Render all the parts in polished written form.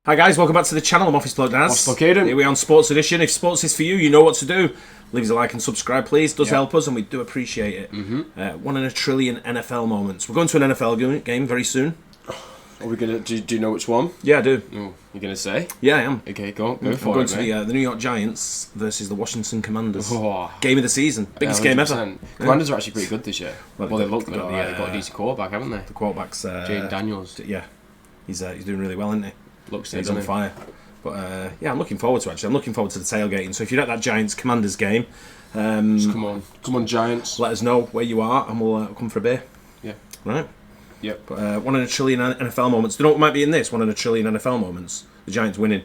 Hi guys, welcome back to the channel. I'm Office Bloke Daz. Aidan. Here we are on Sports Edition. If sports is for you, you know what to do. Leave us a like and subscribe, please. It does help us, and we do appreciate it. 1 in a trillion NFL moments. We're going to an NFL game very soon. Are we gonna? Do you know which one? Yeah, I do. Oh, you're gonna say? Yeah, I am. Okay, go for it. I'm going to the New York Giants versus the Washington Commanders. Oh. Game of the season, biggest game ever. Commanders are actually pretty good this year. Well, they look good. They've They've got a decent quarterback, haven't they? The quarterback's Jaden Daniels. Yeah, he's doing really well, isn't he? Looks he's on fire. But yeah, I'm looking forward to it, actually. I'm looking forward to the tailgating. So if you're at that Giants Commanders game, come on Giants. Let us know where you are, and we'll come for a beer. Yeah. Right. Yep. But 1 in a trillion NFL moments. Do you know what might be in this? 1 in a trillion NFL moments. The Giants winning.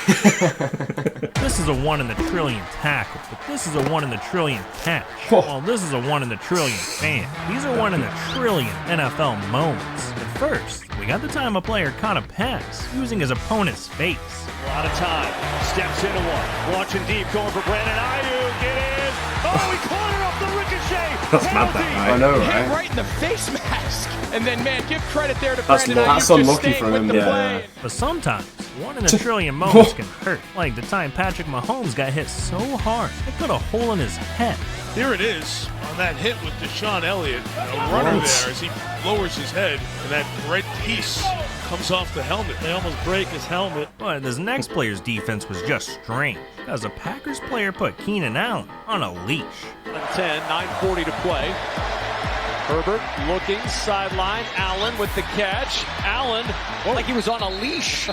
This is a 1 in a trillion tackle, but this is a 1 in a trillion catch. Well, this is a 1 in a trillion fan. These are 1 in a trillion NFL moments. At first, we got the time a player caught a pass using his opponent's face. A lot of time. Steps into one. Launching deep, going for Brandon Ayuk. Get in. Oh, he caught it off the ricochet. That's mad, that guy. I know, Hit right? right in the face mask. And then, man, give credit there to That's Brandon Ayuk. that's just unlucky staying for with him, the yeah. play. But sometimes, 1 in a trillion moments can hurt. Like the time Patrick Mahomes got hit so hard, it cut a hole in his head. Here it is on that hit with Deshaun Elliott. A runner there as he lowers his head, and that red piece comes off the helmet. They almost break his helmet. But this next player's defense was just strange, as a Packers player put Keenan Allen on a leash. 10, 9:40 to play. Herbert looking, sideline. Allen with the catch. Allen, like he was on a leash.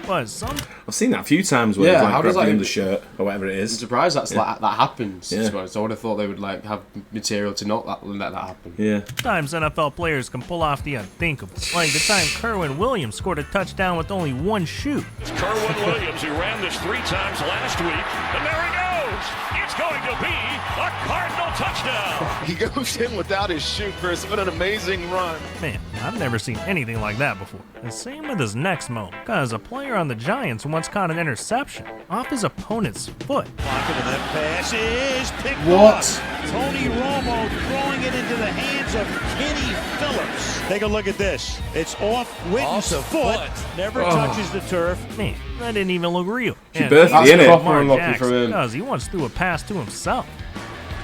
But some I've seen that a few times where Yeah, they've how does grabbed that him the shirt or whatever it I'm is. surprised that happens. Yeah. So I would have thought they would have material to not let that happen. Yeah. times NFL players can pull off the unthinkable. Like the time Kerwin Williams scored a touchdown with only one shoot. It's Kerwin Williams who ran this 3 times last week, and there he goes. It's going to be a Cardinal touchdown. He goes in without his shoe, Chris. What an amazing run. Man, I've never seen anything like that before. And same with his next moment, because a player on the Giants once caught an interception off his opponent's foot. Blocking and that pass is picked What? off. Tony Romo throwing it into the hands of Kenny Phillips. Take a look at this. It's off Witten's foot. Never touches the turf. Man, that didn't even look real. And birthed that's in it. Lamar Proper unlucky Jackson, for him. because he once threw a pass to himself.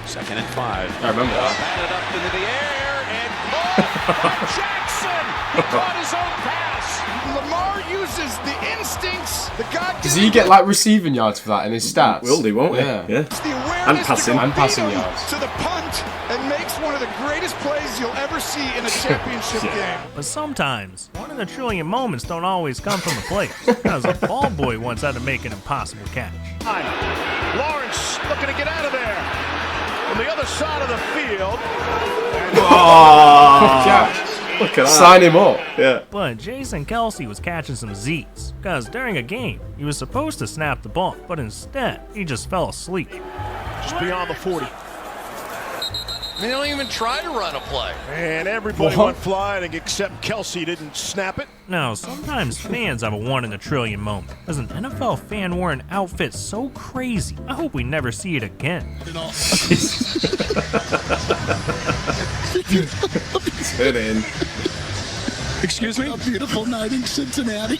2nd and 5. I remember that. Batted up into the air and Jackson! He caught his own pass. Lamar uses the instincts. The guy Does he get like receiving yards for that in his stats? Will do, won't he? Yeah. Yeah. the awareness And passing. to go And passing beat him yards. to the punt and makes one of the greatest plays you'll ever see in a championship game. But sometimes, 1 in a trillion moments don't always come from the players. Because a ball boy once had to make an impossible catch. Lawrence looking to get out of there. On the other side of the field. Look at that. Sign him up. Yeah. But Jason Kelsey was catching some Z's, because during a game, he was supposed to snap the ball, but instead, he just fell asleep. Just beyond the 40. They don't even try to run a play. And everybody went flying except Kelsey didn't snap it. Now, sometimes fans have a 1 in a trillion moment. As an NFL fan wore an outfit so crazy, I hope we never see it again. Turn it in. Excuse me? A beautiful night in Cincinnati.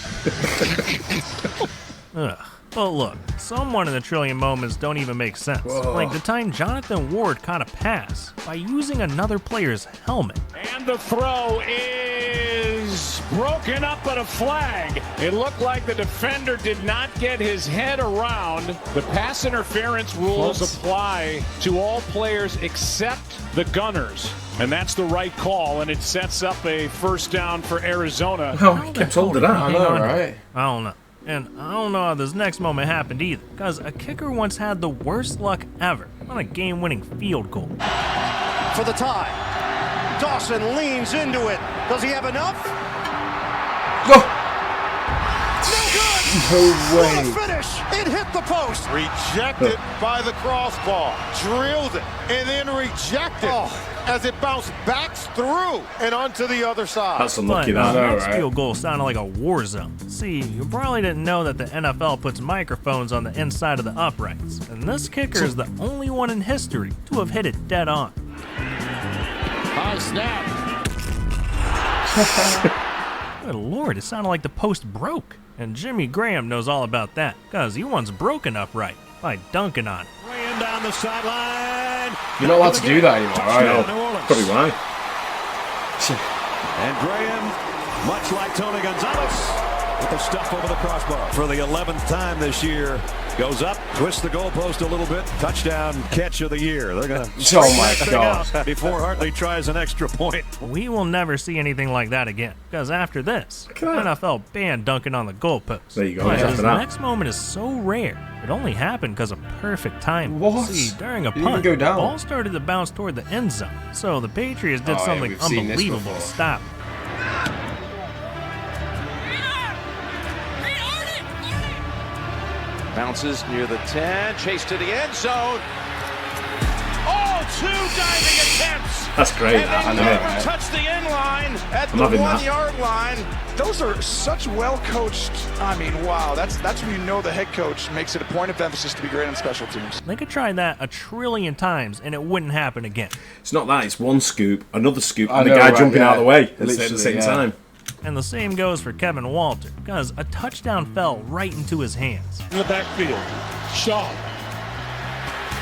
Ugh. But look, some 1 in a trillion moments don't even make sense. Like the time Jonathan Ward caught a pass by using another player's helmet. And the throw is broken up at a flag. It looked like the defender did not get his head around. The pass interference rules apply to all players except the Gunners. And that's the right call, and it sets up a first down for Arizona. Oh, he kept hold of that. I know, right? I don't know. And I don't know how this next moment happened either, because a kicker once had the worst luck ever on a game-winning field goal. For the tie. Dawson leans into it. Does he have enough? No way. Finish! It hit the post. Rejected by the crossbar. Drilled it and then rejected as it bounced back through and onto the other side. That's But unlucky, the that. next right? field goal sounded like a war zone. See, you probably didn't know that the NFL puts microphones on the inside of the uprights, and this kicker is the only one in history to have hit it dead on. High snap. Good Lord, it sounded like the post broke. And Jimmy Graham knows all about that, because he once broke an upright by dunking on it. Graham down the sideline. You're not allowed to do that anymore, are you? Probably why. And Graham, much like Tony Gonzalez, with the stuff over the crossbar. For the 11th time this year, goes up, twists the goalpost a little bit. Touchdown catch of the year. They're going to Oh my God. before Hartley tries an extra point. We will never see anything like that again, because after this, NFL banned dunking on the goalpost. There you go. But Yeah, this for that. next moment is so rare. It only happened because of perfect timing. What? See, during a Didn't even punt, go the down. ball started to bounce toward the end zone, so the Patriots did Oh, yeah, something we've seen this unbelievable before. to stop it. Bounces near the 10, chase to the end zone. Oh, 2 diving attempts. That's great. And I they know. never touch the end line at I'm the loving that. 1-yard line. Those are such well-coached. I mean, wow. That's when you know the head coach makes it a point of emphasis to be great on special teams. They could try that 1 trillion times and it wouldn't happen again. It's not that. It's one scoop, another scoop, I and know, the guy right, jumping out of the way at the Literally, same yeah. time. And the same goes for Kevin Walter, because a touchdown fell right into his hands. In the backfield, Shaw.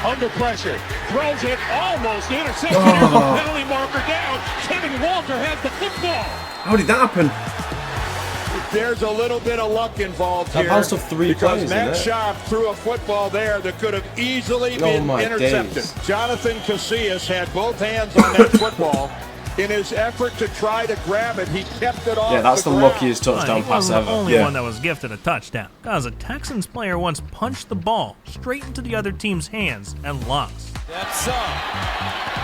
Under pressure, throws it, almost intercepted. Penalty marker down. Kevin Walter has the football. How did that happen? There's a little bit of luck involved That here. bounced off 3 because players, Matt isn't it? Schaub threw a football there that could have easily Oh, been my intercepted. days. Jonathan Casillas had both hands on that football. In his effort to try to grab it, he kept it off Yeah, that's the ground. luckiest But touchdown he pass wasn't ever. the only Yeah. one that was gifted a touchdown, because a Texans player once punched the ball straight into the other team's hands and lost. Steps up,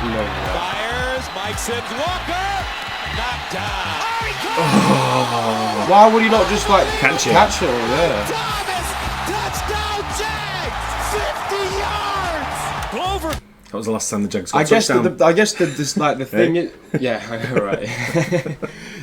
No way. fires, Mike Sims Walker, knocked down. Why would he not just like Catch it. Catch it over there? Thomas, touchdown Jags, 50 yards. Glover! That was the last time the Jags got I a guess touchdown. the thing is, yeah, I know, right.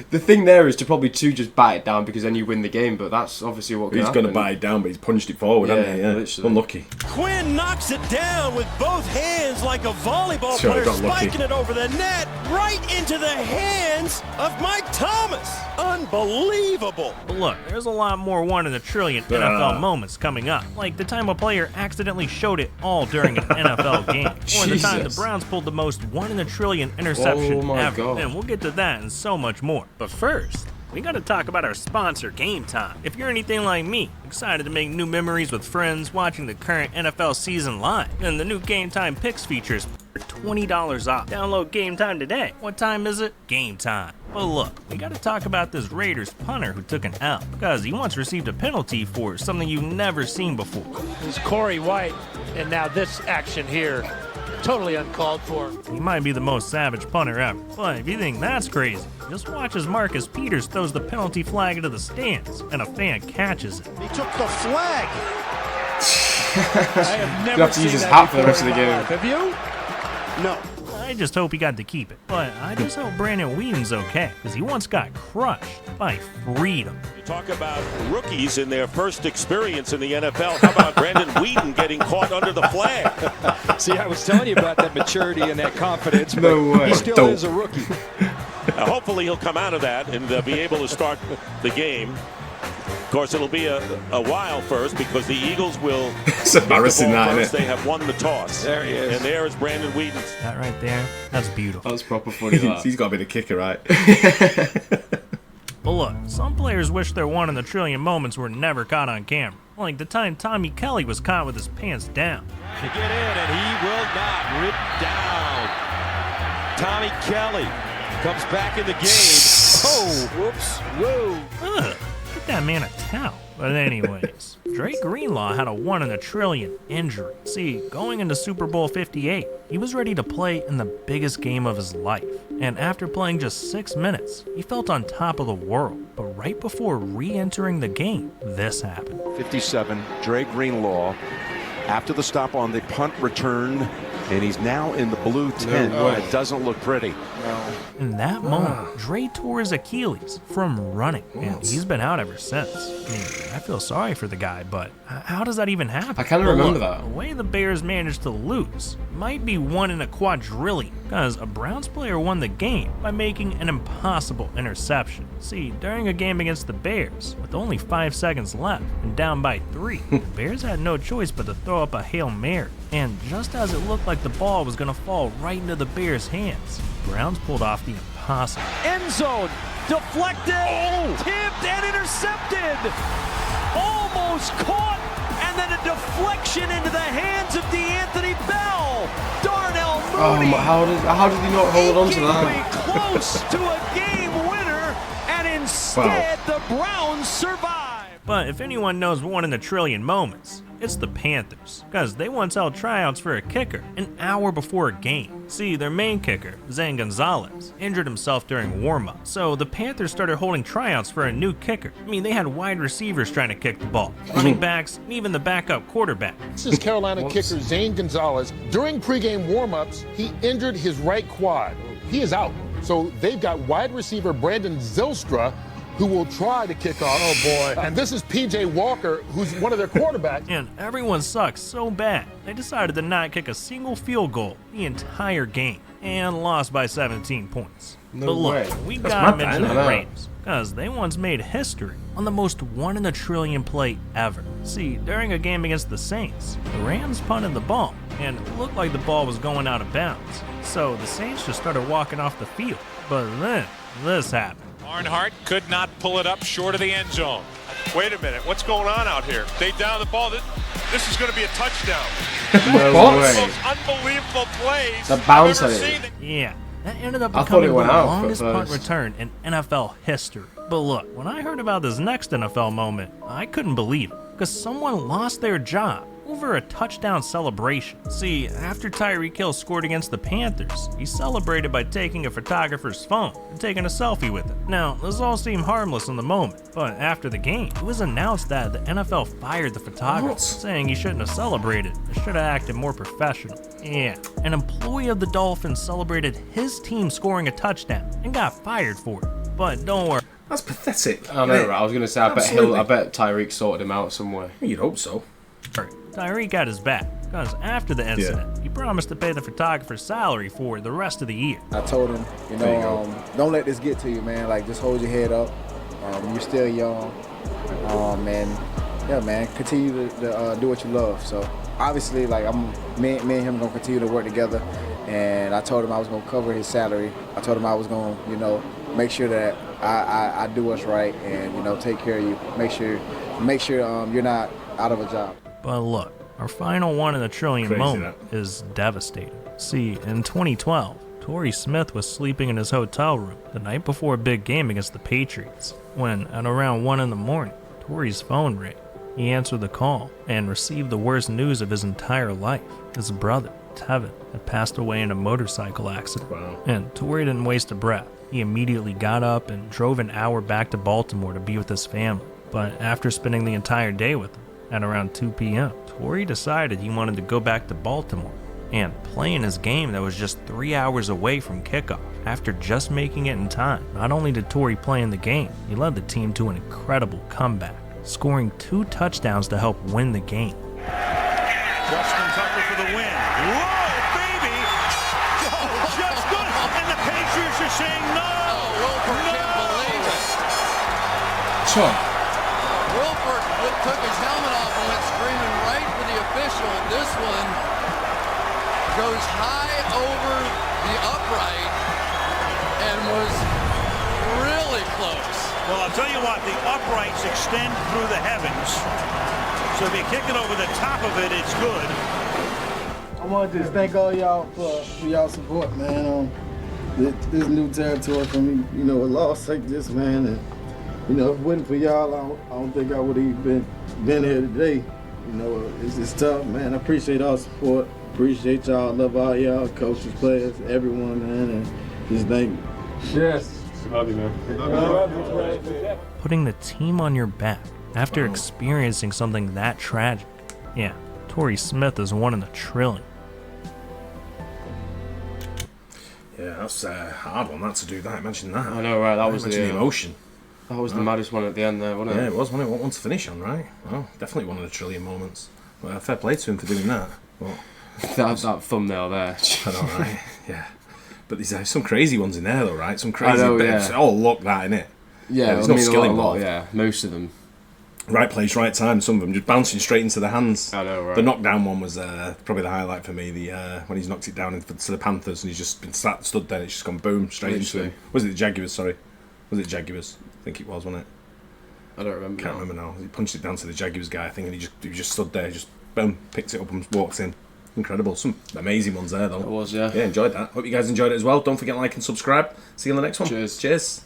The thing there is to probably just bat it down because then you win the game. But that's obviously what He's going to bite it down, but he's punched it forward, hasn't he? Yeah, literally. unlucky. Quinn knocks it down with both hands like a volleyball Sure, player, got lucky. spiking it over the net right into the hands of Mike Thomas. Unbelievable. But look, there's a lot more 1 in a trillion NFL moments coming up, like the time a player accidentally showed it all during an NFL game, or the time the Jesus. Browns pulled the most 1 in a trillion interception Oh my ever. God. And we'll get to that and so much more. But first, we gotta talk about our sponsor, Game Time. If you're anything like me, excited to make new memories with friends watching the current NFL season live, then the new Game Time Picks features are $20 off. Download Game Time today. What time is it? Game Time. But look, we gotta talk about this Raiders punter who took an L, because he once received a penalty for something you've never seen before. It's Corey White, and now this action here, totally uncalled for. He might be the most savage punter ever, but if you think that's crazy, just watch as Marcus Peters throws the penalty flag into the stands, and a fan catches it. He took the flag. I have never You have to seen use his that hat for the before rest of in the my game. life. Have you? No. I just hope he got to keep it, but I just hope Brandon Whedon's okay, because he once got crushed by freedom. You talk about rookies in their first experience in the NFL. How about Brandon Whedon getting caught under the flag? See, I was telling you about that maturity and that confidence. No way. He still Dope. is a rookie. Hopefully he'll come out of that and be able to start the game. Of course, it'll be a while first because the Eagles will It's embarrassing, get the ball that, first. isn't They have won the toss. There he is. And there is Brandon Whedon. That right there, that's beautiful. That's proper funny. it? That. He's got to be the kicker, right? But look, some players wish their 1 in a trillion moments were never caught on camera, like the time Tommy Kelly was caught with his pants down. To get in, and he will not rip down. Tommy Kelly comes back in the game. Oh, whoops, whoa. Ugh, get that man a towel. But anyways, Drake Greenlaw had a 1 in a trillion injury. See, going into Super Bowl 58, he was ready to play in the biggest game of his life. And after playing just 6 minutes, he felt on top of the world. But right before re-entering the game, this happened. 57, Dre Greenlaw, after the stop on the punt return and he's now in the blue tent. It doesn't look pretty. In that moment, Dre tore his Achilles from running, and he's been out ever since. I mean, I feel sorry for the guy, but how does that even happen? I kind of remember that. The way the Bears managed to lose might be 1 in a quadrillion, because a Browns player won the game by making an impossible interception. See, during a game against the Bears, with only 5 seconds left and down by 3, the Bears had no choice but to throw up a Hail Mary. And just as it looked like the ball was going to fall right into the Bears' hands, the Browns pulled off the impossible. End zone, deflected, tipped, and intercepted. Almost caught, and then a deflection into the hands of DeAnthony Bell. Darnell Mooney. How did he not hold on to that? Close to a game winner, and instead the Browns survive. But if anyone knows 1 in a trillion moments, it's the Panthers, because they once held tryouts for a kicker an hour before a game. See, their main kicker, Zane Gonzalez, injured himself during warm-up, so the Panthers started holding tryouts for a new kicker. I mean, they had wide receivers trying to kick the ball, running backs, and even the backup quarterback. This is Carolina kicker Zane Gonzalez. During pregame warm-ups, he injured his right quad. He is out. So they've got wide receiver Brandon Zylstra, who will try to kick off. Oh, boy. And this is P.J. Walker, who's one of their quarterbacks. And everyone sucks so bad, they decided to not kick a single field goal the entire game, and lost by 17 points. No but look, way. we gotta mention the Rams, because they once made history on the most 1 in a trillion play ever. See, during a game against the Saints, the Rams punted the ball, and it looked like the ball was going out of bounds. So the Saints just started walking off the field. But then, this happened. Barnhart could not pull it up short of the end zone. Wait a minute, what's going on out here? They down the ball. This is going to be a touchdown. No one of way. the most unbelievable plays The bounce I've of ever it. seen. Yeah, that ended up I thought becoming it the went out longest punt first. return in NFL history. But look, when I heard about this next NFL moment, I couldn't believe it, because someone lost their job over a touchdown celebration. See, after Tyreek Hill scored against the Panthers, he celebrated by taking a photographer's phone and taking a selfie with it. Now, this all seemed harmless in the moment, but after the game, it was announced that the NFL fired the photographer, saying he shouldn't have celebrated and should have acted more professional. Yeah, an employee of the Dolphins celebrated his team scoring a touchdown and got fired for it. But don't worry. That's pathetic. I know, right? I was going to say, I Absolutely. bet Tyreek sorted him out somewhere. You'd hope so. Tyreek got his back, because after the incident, he promised to pay the photographer's salary for the rest of the year. I told him, don't let this get to you, man. Like, just hold your head up. You're still young. Continue to do what you love. So, obviously, like, me and him going to continue to work together. And I told him I was going to cover his salary. I told him I was going to, make sure that I do what's right and, take care of you. Make sure you're not out of a job. But look, our final 1 in a trillion moment is devastating. See, in 2012, Torrey Smith was sleeping in his hotel room the night before a big game against the Patriots, when at around 1 in the morning, Torrey's phone rang. He answered the call and received the worst news of his entire life. His brother, Tevin, had passed away in a motorcycle accident. Wow. And Torrey didn't waste a breath. He immediately got up and drove an hour back to Baltimore to be with his family. But after spending the entire day with them, at around 2 p.m., Torrey decided he wanted to go back to Baltimore and play in his game that was just 3 hours away from kickoff. After just making it in time, not only did Torrey play in the game, he led the team to an incredible comeback, scoring 2 touchdowns to help win the game. Justin Tucker for the win. Whoa, baby! Oh, just good! And the Patriots are saying no! Wilford can't believe it. Sure. Wilford took his helmet off and went screaming right for the official. This one goes high over the upright and was really close. Well, I'll tell you what, the uprights extend through the heavens. So if you kick it over the top of it, it's good. I want to just thank all y'all for y'all support, man. This new territory for me, a loss like this, man. And, if it wasn't for y'all, I don't think I would have even been here today. It's just tough, man. I appreciate all support. Appreciate y'all. Love all y'all, coaches, players, everyone, man. And just thank you. Yes. Love you, man. Putting the team on your back after experiencing something that tragic. Yeah, Torrey Smith is 1 in a trillion. Yeah, that's a hard one, that, to do that. Imagine that. I know, right? That was the emotion. That was the maddest one at the end there, wasn't it? Yeah, it was, wasn't it? What one to finish on, right? Well, definitely one of the trillion moments. Well, fair play to him for doing that. Well, that thumbnail there. I know, right? Yeah. But there's some crazy ones in there, though, right? Some crazy bits. Yeah. Oh, look, that, innit? Yeah, there's no skill involved. Yeah, most of them. Right place, right time. Some of them just bouncing straight into the hands. I know, right. The knockdown one was probably the highlight for me. when he's knocked it down to the Panthers and he's just been stood there. And it's just gone boom straight into him. Was it the Jaguars? Sorry, was it Jaguars? I think it was, wasn't it? I don't remember. Can't remember now. He punched it down to the Jaguars guy, I think, and he just stood there, just boom, picked it up and walked in. Incredible. Some amazing ones there, though. It was, yeah. Yeah, enjoyed that. Hope you guys enjoyed it as well. Don't forget to like and subscribe. See you on the next one. Cheers. Cheers.